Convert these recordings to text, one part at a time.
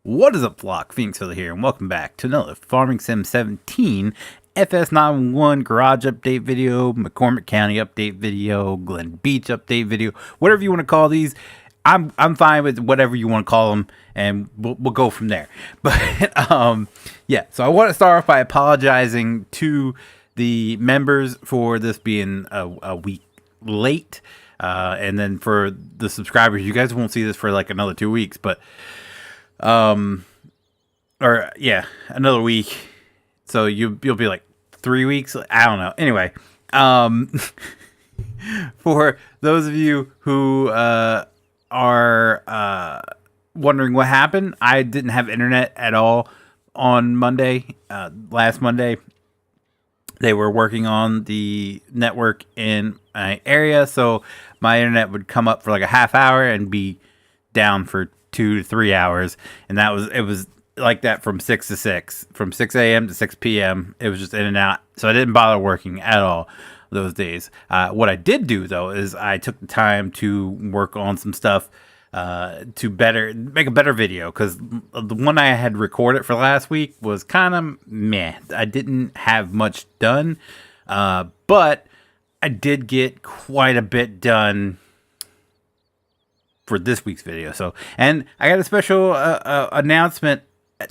What is up, flock? Feenix here, and welcome back to another Farming Sim 17 FS91 garage update video, McCormick County update video, Glen Beach update video, whatever you want to call these. I'm fine with whatever you want to call them, and we'll go from there. But yeah, so I want to start off by apologizing to the members for this being a week late, and then for the subscribers, you guys won't see this for like another 2 weeks, but or yeah, another week. So you'll be like 3 weeks. I don't know. Anyway, for those of you who are wondering what happened, I didn't have internet at all on Monday. Last Monday, they were working on the network in my area, so my internet would come up for like a half hour and be down for 2 to 3 hours, and it was like that from 6 to 6, from 6 a.m. to 6 p.m. It was just in and out, so I didn't bother working at all those days. What I did do though is I took the time to work on some stuff to make a better video, because the one I had recorded for last week was kind of meh. I didn't have much done, but I did get quite a bit done for this week's video. So, and I got a special announcement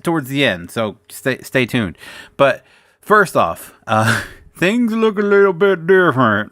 towards the end, so stay tuned. But first off, things look a little bit different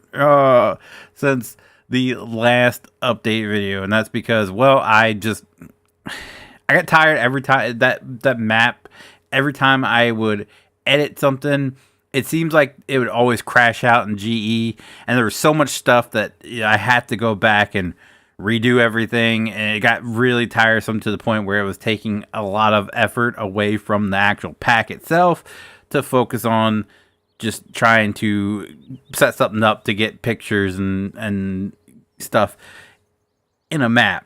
since the last update video, and that's because, well, I got tired every time that map. Every time I would edit something, it seems like it would always crash out in GE, and there was so much stuff that I had to go back and redo everything, and it got really tiresome to the point where it was taking a lot of effort away from the actual pack itself to focus on just trying to set something up to get pictures and stuff in a map.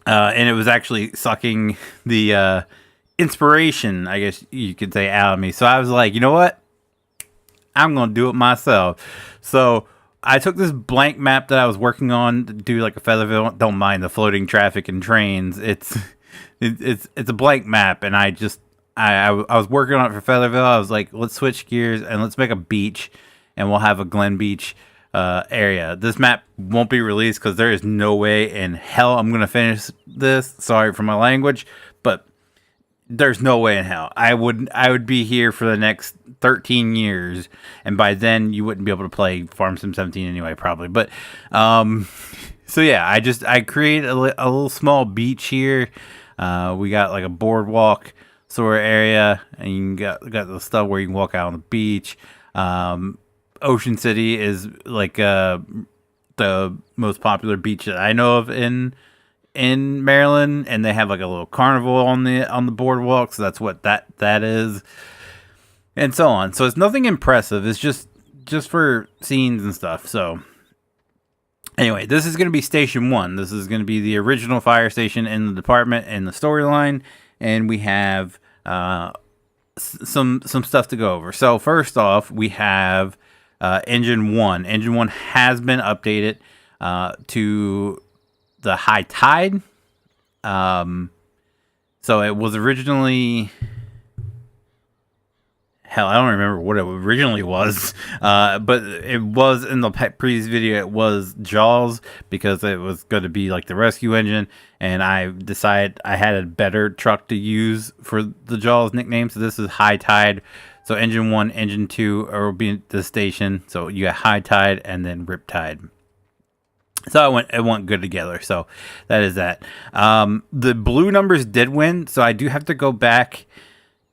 And it was actually sucking the inspiration, I guess you could say, out of me. So I was like, you know what? I'm going to do it myself. So I took this blank map that I was working on to do like a Featherville. Don't mind the floating traffic and trains. It's a blank map, and I was working on it for Featherville. I was like, let's switch gears and let's make a beach, and we'll have a Glen Beach area. This map won't be released because there is no way in hell I'm gonna finish this. Sorry for my language, but there's no way in hell. I would be here for the next 13 years, and by then you wouldn't be able to play Farm Sim 17 anyway, probably. But so yeah, I created a little small beach here. We got like a boardwalk sort of area, and you got the stuff where you can walk out on the beach. Ocean City is like the most popular beach that I know of in Maryland, and they have like a little carnival on the boardwalk, so that's what that is, and so on. So it's nothing impressive. It's just for scenes and stuff. So anyway, this is going to be Station 1. This is going to be the original fire station in the department and the storyline, and we have some stuff to go over. So first off, we have Engine 1. Engine 1 has been updated to the high tide. So it was originally, hell, I don't remember what it originally was, but it was in the previous video, it was Jaws, because it was going to be like the rescue engine, and I decided I had a better truck to use for the Jaws nickname, so this is high tide. So Engine 1, Engine 2 will be at the station, so you got high tide and then rip tide. So it went good together. So that is that. The blue numbers did win, so I do have to go back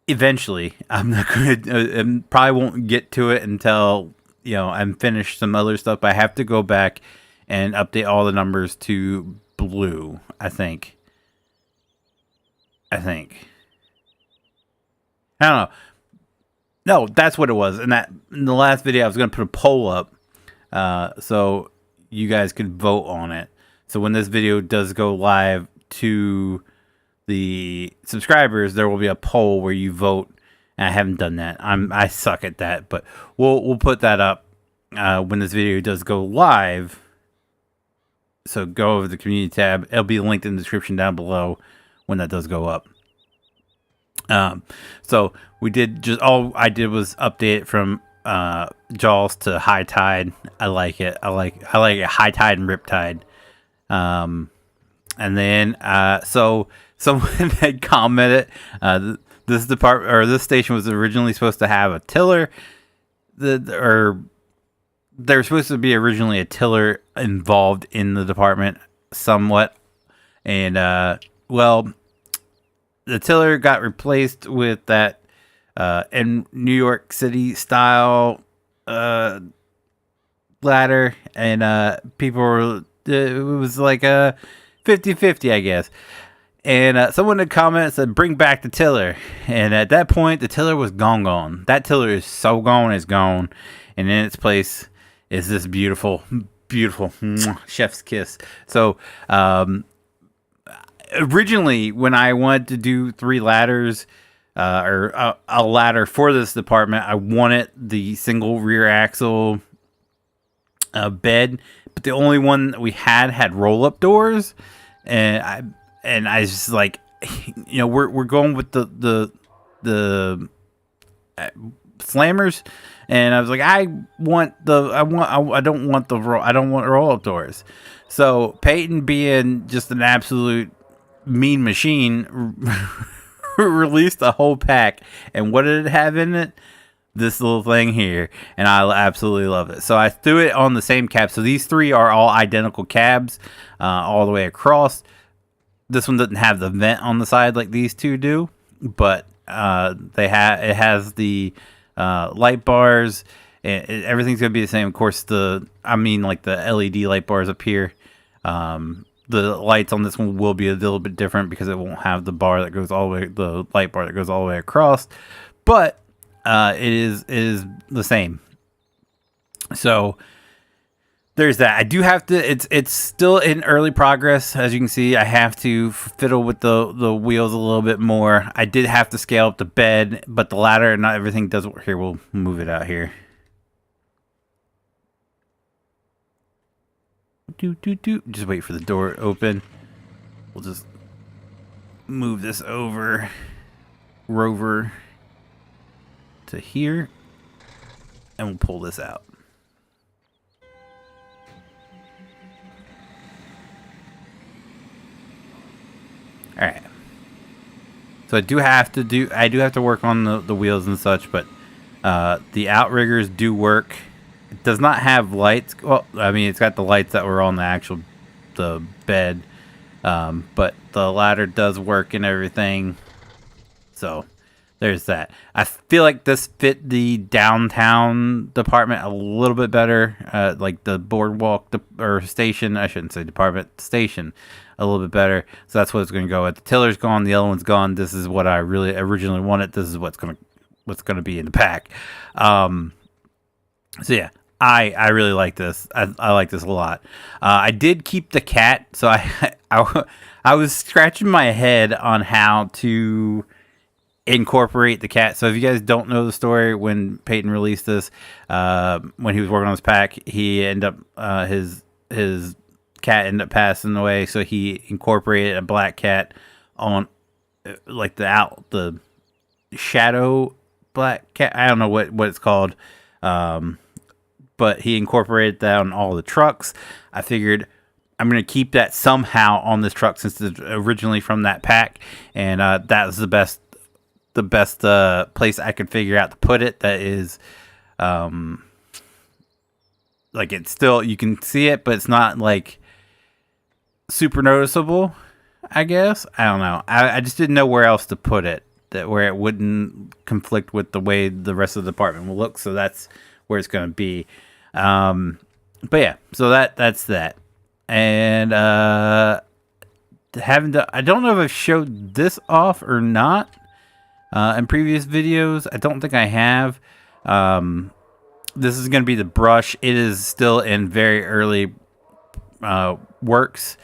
eventually. I'm not going to, probably won't get to it until, I'm finished some other stuff, but I have to go back and update all the numbers to blue, I think. I don't know. No, that's what it was. And in the last video, I was going to put a poll up, so you guys could vote on it. So when this video does go live to the subscribers, there will be a poll where you vote. And I haven't done that. I suck at that, but we'll put that up when this video does go live. So go over the community tab. It'll be linked in the description down below when that does go up. So we did just all I did was update it from Jaws to High Tide. I like it. I like it High Tide and Rip Tide. And then so someone had commented this department or this station was originally supposed to have a tiller. There was supposed to be originally a tiller involved in the department somewhat, and well, the tiller got replaced with that in New York City style ladder, and people were it was like a 50-50, I guess. And someone had commented said, "Bring back the tiller." And at that point, the tiller was gone. That tiller is so gone, it's gone. And in its place is this beautiful chef's kiss. So, originally, when I wanted to do 3 ladders, or a ladder for this department, I wanted the single rear axle bed, but the only one that we had roll-up doors, and I was just like, we're going with the slammers, and I was like, I don't want roll-up doors. So Peyton, being just an absolute mean machine, released a whole pack, and what did it have in it? This little thing here, and I absolutely love it. So I threw it on the same cab. So these 3 are all identical cabs, all the way across. This one doesn't have the vent on the side like these 2 do, but it has the light bars, and everything's gonna be the same. Of course, the LED light bars up here. The lights on this one will be a little bit different because it won't have the bar that goes all the way, the light bar that goes all the way across, but it is the same. So there's that. I do have to. It's still in early progress, as you can see. I have to fiddle with the wheels a little bit more. I did have to scale up the bed, but the ladder and not everything does work. Here, we'll move it out here. Just wait for the door to open. We'll just move this over, Rover, to here, and we'll pull this out. All right. So I do have to work on the wheels and such, but the outriggers do work. It does not have lights. Well, I mean, it's got the lights that were on the bed, but the ladder does work and everything. So there's that. I feel like this fit the downtown department a little bit better, like the boardwalk or station. I shouldn't say department, station, a little bit better. So that's what it's going to go with. The tiller's gone. The other one's gone. This is what I really originally wanted. This is what's going to be in the pack. So yeah, I really like this. I like this a lot. I did keep the cat, so I was scratching my head on how to incorporate the cat. So if you guys don't know the story, when Peyton released this, when he was working on his pack, he ended up his cat ended up passing away. So he incorporated a black cat on like the shadow black cat. I don't know what it's called. But he incorporated that on all the trucks. I figured I'm going to keep that somehow on this truck since it's originally from that pack. And that was the best place I could figure out to put it. That is, like, it's still, you can see it, but it's not like super noticeable, I guess. I don't know. I just didn't know where else to put it, where it wouldn't conflict with the way the rest of the department will look. So that's where it's going to be. But yeah, so that's that. And I don't know if I've showed this off or not in previous videos. I don't think I have. This is going to be the brush. It is still in very early works.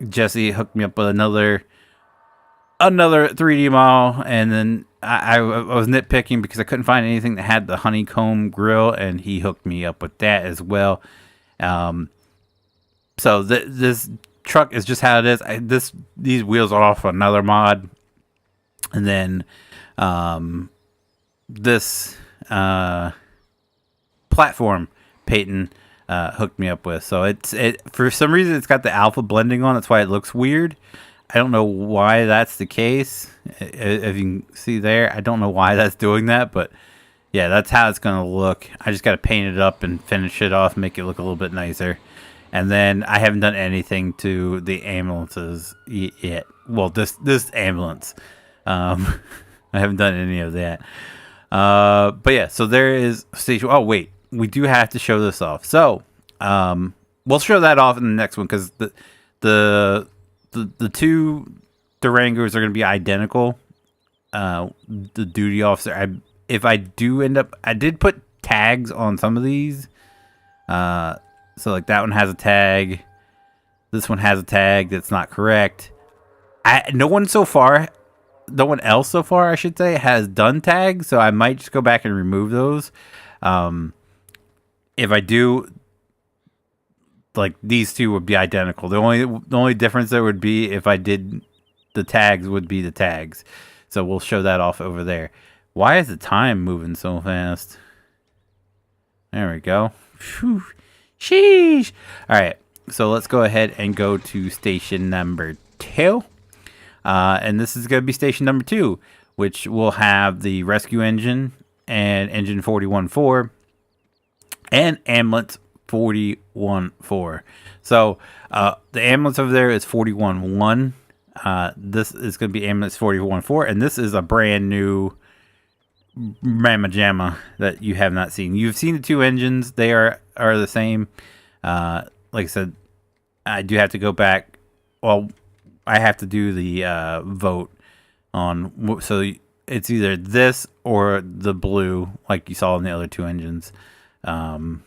Jesse hooked me up with another 3D model, and then I was nitpicking because I couldn't find anything that had the honeycomb grill, and he hooked me up with that as well. So this truck is just how it is. These wheels are off another mod. And then this platform Peyton hooked me up with. So it for some reason it's got the alpha blending on. That's why it looks weird. I don't know why that's the case. If you can see there, I don't know why that's doing that, but yeah, that's how it's going to look. I just got to paint it up and finish it off, make it look a little bit nicer. And then I haven't done anything to the ambulances yet. Well, this ambulance. I haven't done any of that. But yeah, so there is station. Oh, wait. We do have to show this off. So we'll show that off in the next one because the two Durangos are going to be identical. The duty officer. If I do end up, I did put tags on some of these. So like that one has a tag. This one has a tag that's not correct. No one else so far, I should say, has done tags. So I might just go back and remove those. If I do, like these two would be identical. The only difference there would be if I did the tags would be the tags. So we'll show that off over there. Why is the time moving so fast? There we go. Whew. Sheesh. All right. So let's go ahead and go to station number 2. And this is going to be station number 2, which will have the rescue engine and engine 41.4 and ambulance 41.4. So the ambulance over there is 41.1. This is going to be ambulance 41.4, and this is a brand new Mamma Jamma that you have not seen. You've seen the two engines; they are the same. Like I said, I do have to go back. Well, I have to do the vote on. So it's either this or the blue, like you saw in the other two engines. So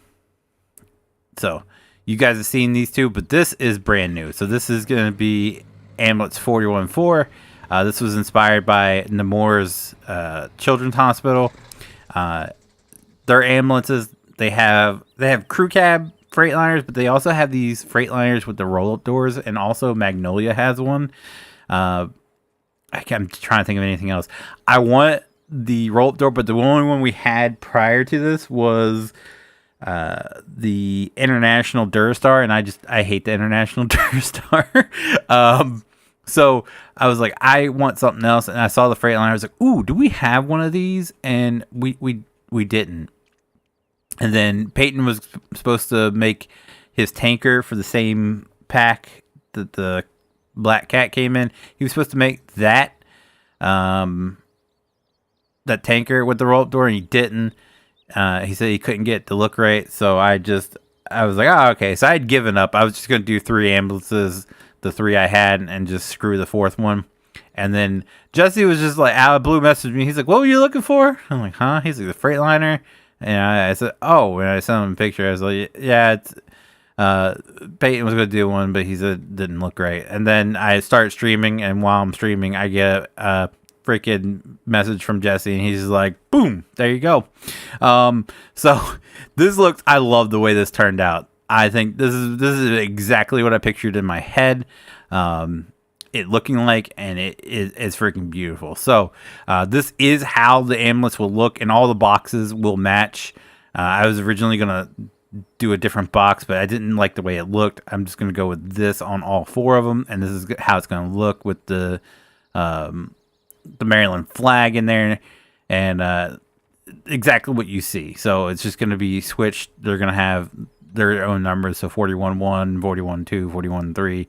you guys have seen these two, but this is brand new. So this is going to be ambulance 41.4. This was inspired by Nemours Children's Hospital. Their ambulances, they have crew cab Freightliners, but they also have these Freightliners with the roll-up doors, and also Magnolia has one. I'm trying to think of anything else. I want the roll-up door, but the only one we had prior to this was the International Durastar, and I hate the International Durastar. So I was like, I want something else, and I saw the Freightliner. I was like, ooh, do we have one of these? And we didn't. And then Peyton was supposed to make his tanker for the same pack that the Black Cat came in. He was supposed to make that that tanker with the roll-up door, and he didn't. He said he couldn't get it to look right, so I was like, oh, okay. So I had given up. I was just going to do 3 ambulances, the 3 I had, and just screw the 4th one. And then Jesse was just like, out of blue messaged me. He's like, what were you looking for? I'm like, huh? He's like, the Freightliner. And I said, oh, and I sent him a picture. I was like, yeah, it's, Peyton was going to do one, but he said it didn't look right. And then I start streaming, and while I'm streaming, I get a freaking message from Jesse, and he's like, boom, there you go. So this looks, I love the way this turned out. I think this is exactly what I pictured in my head. It looking like, and it's freaking beautiful. So this is how the ambulance will look, and all the boxes will match. I was originally gonna do a different box, but I didn't like the way it looked. I'm just gonna go with this on all 4 of them, and this is how it's gonna look with the Maryland flag in there, and exactly what you see. So it's just gonna be switched. They're gonna have their own numbers, so 41.1, 41.2, 41.3.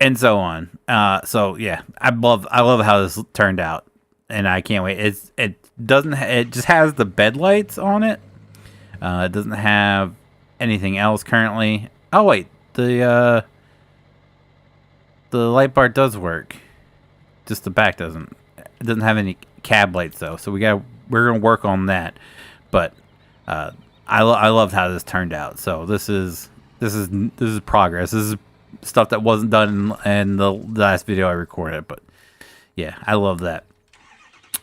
And so on. So yeah, I love how this turned out, and I can't wait. It just has the bed lights on it. It doesn't have anything else currently. Oh wait, the light bar does work. Just the back doesn't. It doesn't have any cab lights though. So we're gonna work on that. But I loved how this turned out. So this is progress. This is stuff that wasn't done in the last video I recorded, but yeah, I love that.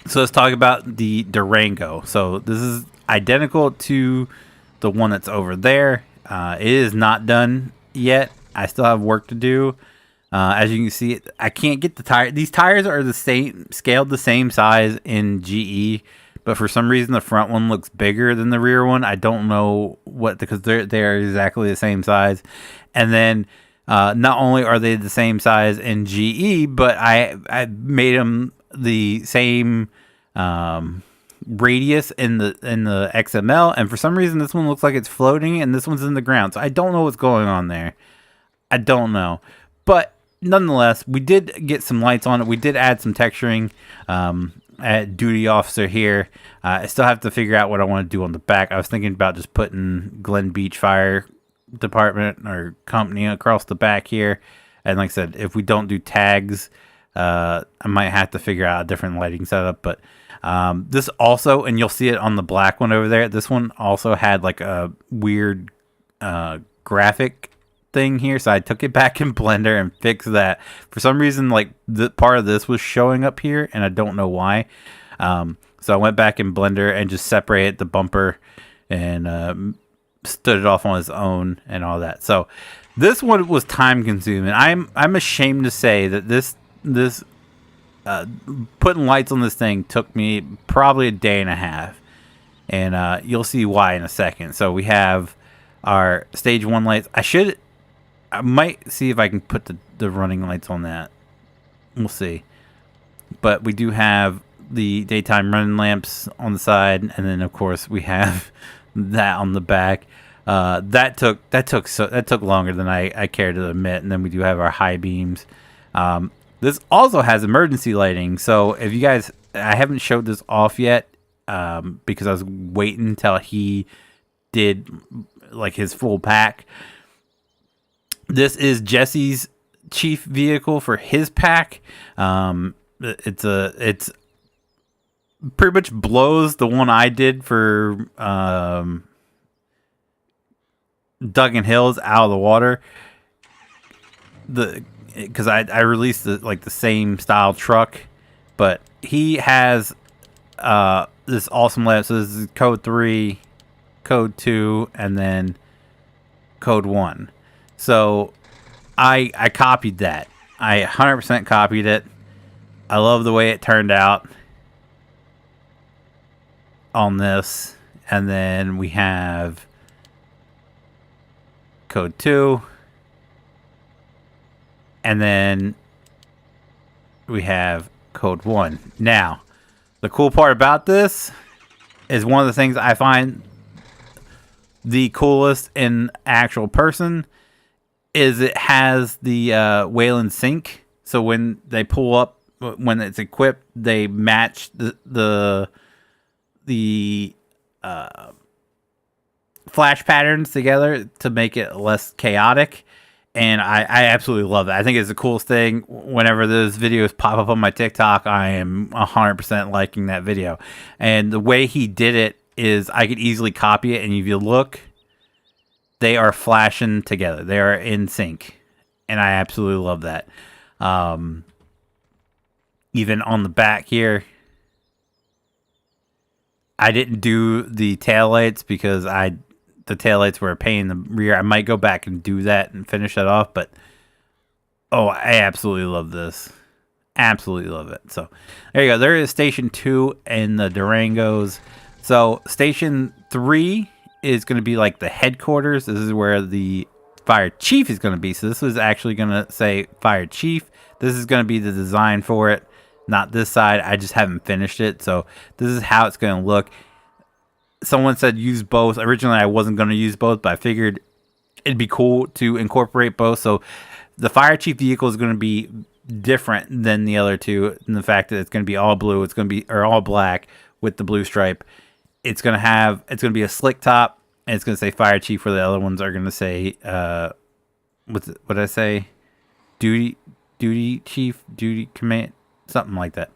So let's talk about the Durango. So this is identical to the one that's over there. It is not done yet. I still have work to do. As you can see, I can't get the tire. These tires are the same, scaled the same size in GE, but for some reason the front one looks bigger than the rear one. I don't know what, because they're exactly the same size. And then not only are they the same size in GE, but I made them the same radius in the XML, and for some reason this one looks like it's floating and this one's in the ground. So I don't know what's going on there. I don't know, but nonetheless, we did get some lights on it. We did add some texturing at Duty Officer here. I still have to figure out what I want to do on the back. I was thinking about just putting Glen Beach Fire Department or company across the back here. And like I said, if we don't do tags, I might have to figure out a different lighting setup. But this also, and you'll see it on the black one over there, this one also had like a weird graphic thing here, so I took it back in Blender and fixed that. For some reason, like the part of this was showing up here, and I don't know why. So I went back in Blender and just separated the bumper and stood it off on its own and all that. So this one was time consuming. I'm ashamed to say that this putting lights on this thing took me probably a day and a half, and you'll see why in a second. So we have our stage 1 lights. I might see if I can put the running lights on that. We'll see. But we do have the daytime running lamps on the side, and then of course we have that on the back. That took longer than I care to admit. And then we do have our high beams. This also has emergency lighting. So if you guys, I haven't showed this off yet because I was waiting until he did like his full pack. This is Jesse's chief vehicle for his pack. It's pretty much blows the one I did for Duggan Hills out of the water. Because I released the same style truck, but he has this awesome lab. So this is code 3, code 2, and then code 1. So I copied that. I 100% copied it. I love the way it turned out on this. And then we have code 2. And then we have code 1. Now, the cool part about this is one of the things I find the coolest in actual person is it has the Wayland sync. So when they pull up, when it's equipped, they match the flash patterns together to make it less chaotic. And I absolutely love that. I think it's the coolest thing. Whenever those videos pop up on my TikTok, I am 100% liking that video. And the way he did it is I could easily copy it. And if you look, they are flashing together. They are in sync. And I absolutely love that. Even on the back here, I didn't do the taillights because the taillights were a pain in the rear. I might go back and do that and finish that off, but I absolutely love this. Absolutely love it. So there you go. There is station 2 in the Durangos. So station 3 is going to be like the headquarters. This is where the fire chief is going to be. So this was actually going to say fire chief. This is going to be the design for it, not this side. I just haven't finished it. So this is how it's going to look. Someone said use both. Originally, I wasn't going to use both, but I figured it'd be cool to incorporate both. So the fire chief vehicle is going to be different than the other two in the fact that it's going to be all blue. It's going to be, or all black with the blue stripe. It's going to be a slick top, and it's going to say fire chief, where the other ones are going to say, what did I say? Duty chief, duty command, something like that.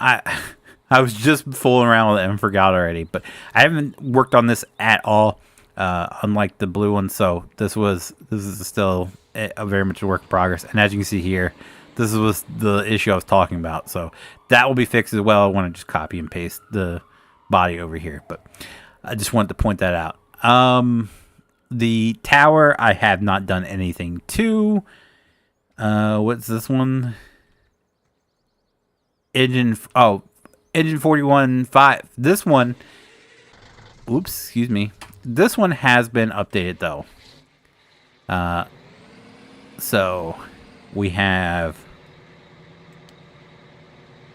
I was just fooling around with it and forgot already, but I haven't worked on this at all, unlike the blue one. So this is still a very much a work in progress. And as you can see here, this was the issue I was talking about. So that will be fixed as well. I want to just copy and paste the body over here, but I just wanted to point that out. The tower, I have not done anything to. What's this one? Engine 41.5. This one, oops, excuse me. This one has been updated though. So we have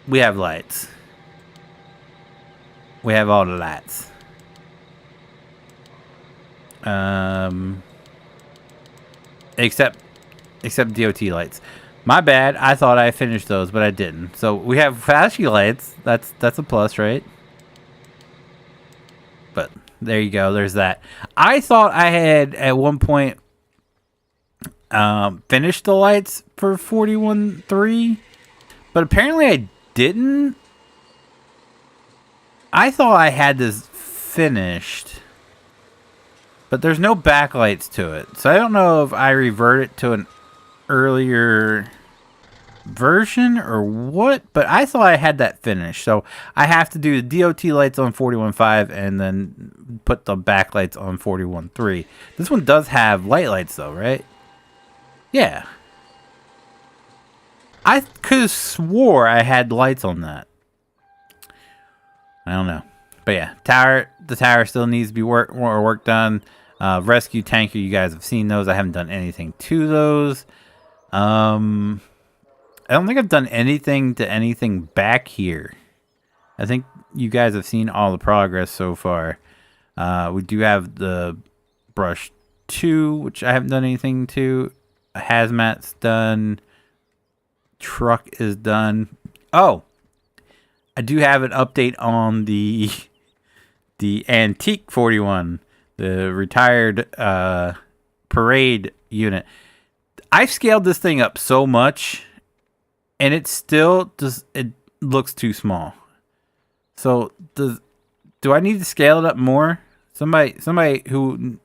lights. We have all the lights. Except DOT lights. My bad. I thought I finished those, but I didn't. So we have flashy lights. That's a plus, right? But there you go. There's that. I thought I had at one point finished the lights for 41.3, but apparently I didn't. I thought I had this finished, but there's no backlights to it. So I don't know if I revert it to an earlier version or what, but I thought I had that finished. So I have to do the DOT lights on 41.5 and then put the backlights on 41.3. This one does have lights though, right? Yeah. I could have swore I had lights on that. I don't know. But yeah, the tower still needs to be more work done. Rescue tanker, you guys have seen those. I haven't done anything to those. I don't think I've done anything to anything back here. I think you guys have seen all the progress so far. We do have the brush 2, which I haven't done anything to. Hazmat's done. Truck is done. Oh, I do have an update on the Antique 41, the retired parade unit. I've scaled this thing up so much, and it still it looks too small. So do I need to scale it up more? Somebody who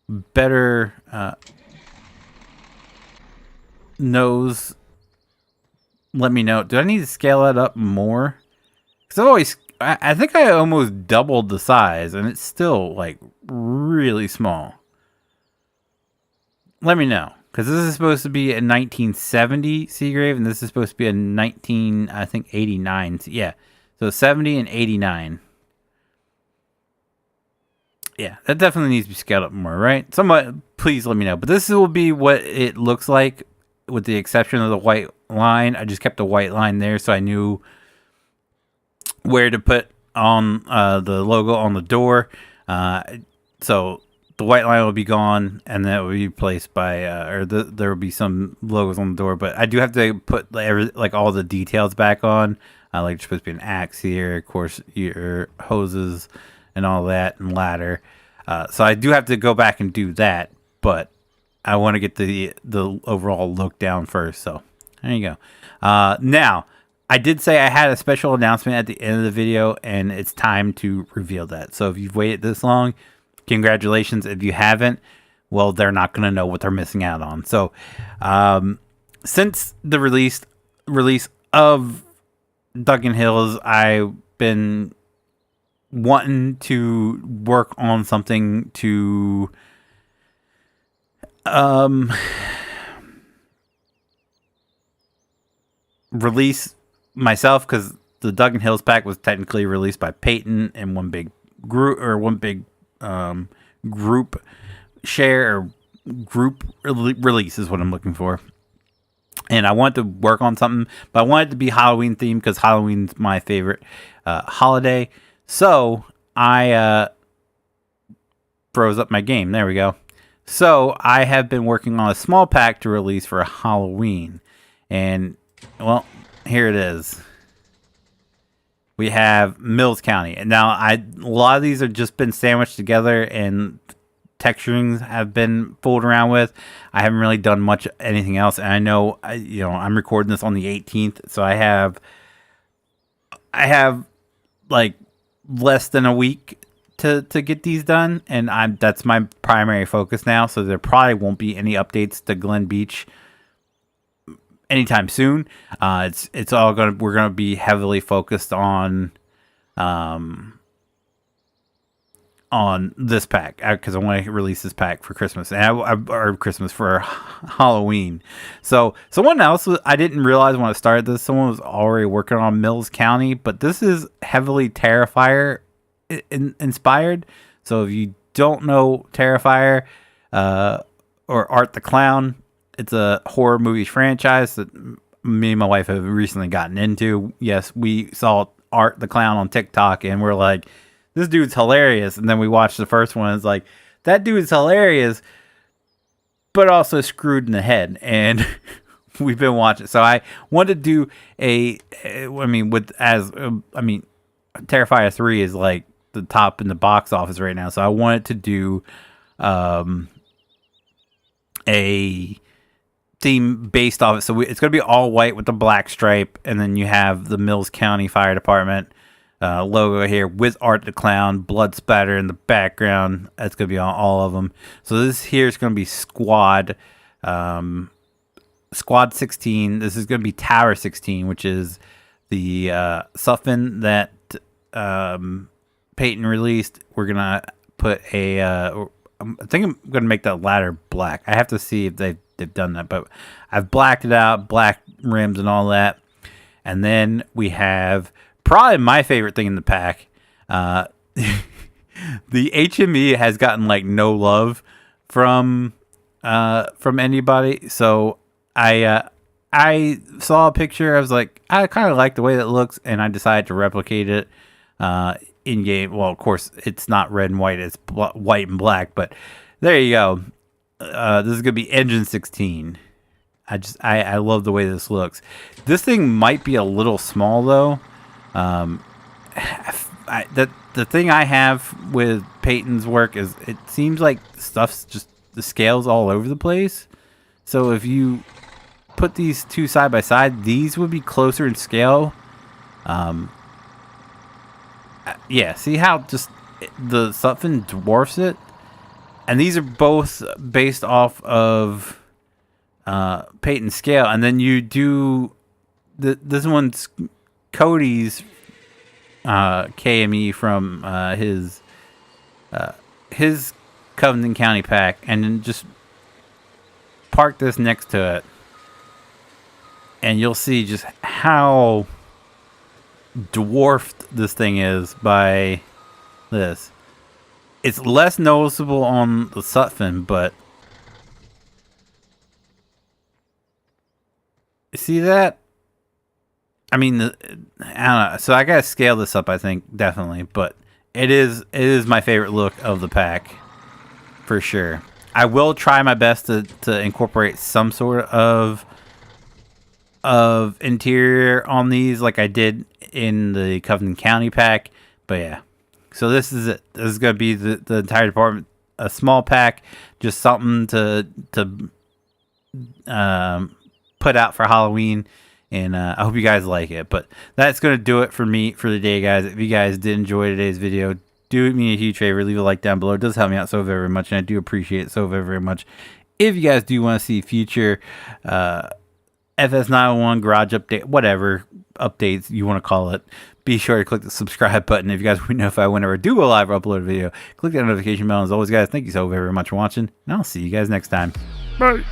better knows, let me know. Do I need to scale that up more? Because I think I almost doubled the size, and it's still like really small. Let me know, because this is supposed to be a 1970 Seagrave, and this is supposed to be a 89. Yeah, so 70 and 89. Yeah, that definitely needs to be scaled up more, right? Somebody, please let me know. But this will be what it looks like, with the exception of the white line. I just kept the white line there, so I knew where to put on the logo on the door. So the white line will be gone, and that will be replaced by, there will be some logos on the door. But I do have to put all the details back on. Like there's supposed to be an axe here, of course, your hoses and all that, and ladder. So I do have to go back and do that, but I want to get the overall look down first. So there you go. Now, I did say I had a special announcement at the end of the video, and it's time to reveal that. So if you've waited this long, congratulations. If you haven't, well, they're not going to know what they're missing out on. So since the release of Duncan Hills, I've been wanting to work on something to release myself, because the Duncan Hills pack was technically released by Peyton in one big group, or one big group share, or group release is what I'm looking for. And I wanted to work on something, but I wanted it to be Halloween themed, because Halloween's my favorite holiday. So I froze up my game. There we go. So I have been working on a small pack to release for Halloween. And, well, here it is. We have Mills County. And now a lot of these have just been sandwiched together, and texturings have been fooled around with. I haven't really done much anything else. And I know, I'm recording this on the 18th. So I have like less than a week to get these done, and that's my primary focus now. So there probably won't be any updates to Glen Beach anytime soon. It's all we're gonna be heavily focused on on this pack because I want to release this pack for Christmas or Christmas for Halloween. So someone else, I didn't realize when I started this, someone was already working on Mills County, but this is heavily Terrifier inspired. So if you don't know Terrifier or Art the Clown, it's a horror movie franchise that me and my wife have recently gotten into. Yes, we saw Art the Clown on TikTok and we're like, this dude's hilarious. And then we watched the first one. It's like, that dude's hilarious, but also screwed in the head. And we've been watching. So I wanted to do Terrifier 3 is like the top in the box office right now. So I wanted to do a theme based off it. So it's going to be all white with the black stripe. And then you have the Mills County Fire Department logo here with Art the Clown, blood spatter in the background. That's going to be on all of them. So this here is going to be Squad 16. This is going to be Tower 16, which is the Suffin that Peyton released. We're going to put I think I'm going to make that ladder black. I have to see if they've done that, but I've blacked it out, black rims and all that. And then we have probably my favorite thing in the pack. The HME has gotten like no love from anybody. So I saw a picture. I was like, I kind of like the way that looks, and I decided to replicate it in game. Well, of course, it's not red and white; it's white and black. But there you go. This is gonna be Engine 16. I love the way this looks. This thing might be a little small though. The thing I have with Peyton's work is it seems like stuff's just the scale's all over the place. So if you put these two side by side, these would be closer in scale. Yeah, see how just the something dwarfs it? And these are both based off of Peyton's scale. And then you do this one's Cody's KME from his Covington County pack, and then just park this next to it, and you'll see just how dwarfed this thing is by this. It's less noticeable on the Sutphen, but see that? I mean, I don't know. So I gotta scale this up, I think, definitely. But it is my favorite look of the pack, for sure. I will try my best to incorporate some sort of interior on these, like I did in the Covington County pack. But yeah, so this is it. This is gonna be the entire department, a small pack, just something to put out for Halloween. And I hope you guys like it. But that's going to do it for me for the day, guys. If you guys did enjoy today's video, do me a huge favor. Leave a like down below. It does help me out so very much, and I do appreciate it so very much. If you guys do want to see future FS901 garage update, whatever updates you want to call it, be sure to click the subscribe button. If you guys want to know if I whenever do a live or upload a video, click that notification bell. As always, guys, thank you so very much for watching, and I'll see you guys next time. Bye.